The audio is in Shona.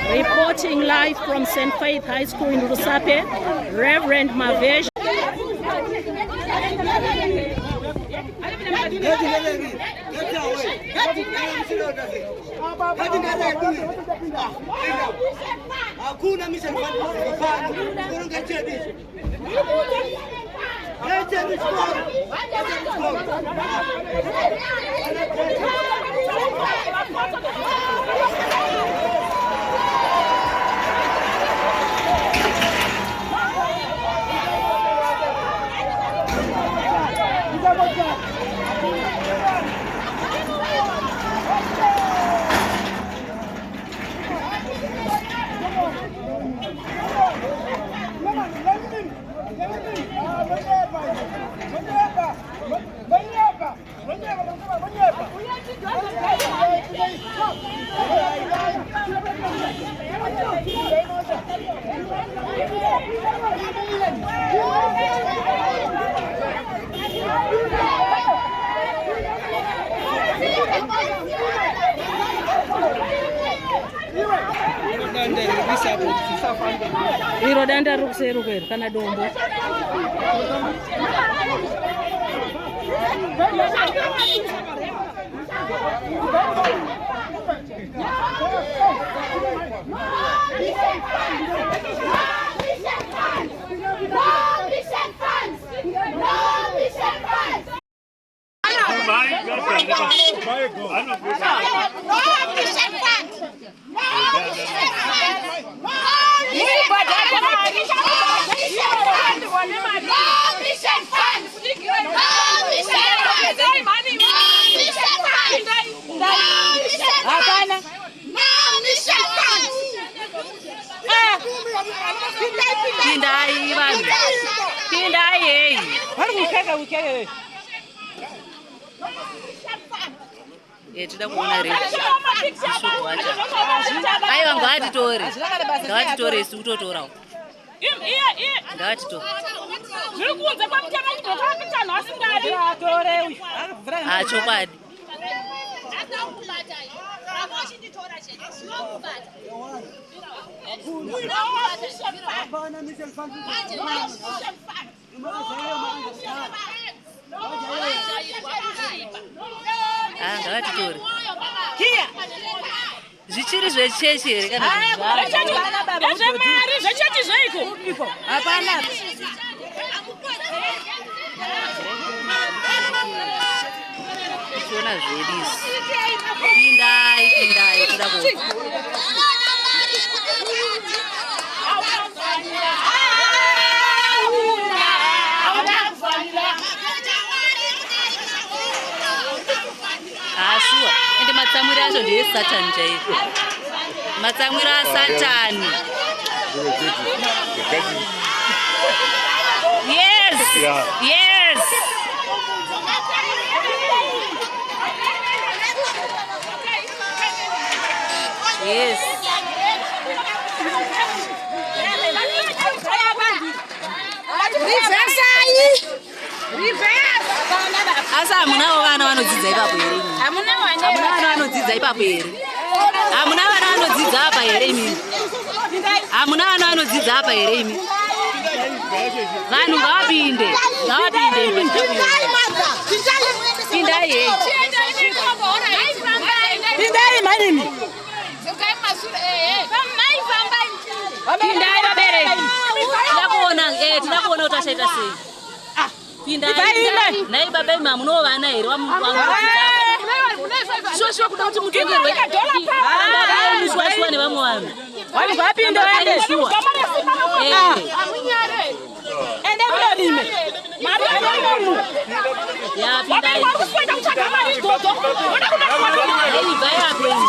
Reporting live from St. Faith High School in Rusape, Reverend Mavesh. Irodanda rukuseru kweru kana dombo. Tida kuona re shukuacha aiwa ngatitore sutotorawo ngatito zvirikuunza kwamutema kutoka nhasingadi atore uyu chokwadi ngatitori zvichiri zvechechi here kana zvemari zvechechi zveiko hapana tichiona zvedisi pindai kuda Asua, ende matsamwira acho ndiye Satan chaiko. Matsamwira Satan. Yes. Yes. Yes. Asa hamuna vana vanodzidza ipapo here? Hamuna vana vanodzidza ipapo here? Hamuna vana vanodzidza apa here imi? Hamuna vana vanodzidza apa here imi? Vanhu ngavapinde. Pindai he. Pindai manimi. Pindai vabereki. Tinakuona utashaita sei. Pindai. Nai baba mama munovana here Shosho kuda kuti mutengerwe. Miswa nevamwe vanhu. Vapinda vaende shuwa. Amunyare. Ende mudorime. Mari Ya, pindah. Ini bayar aku ini.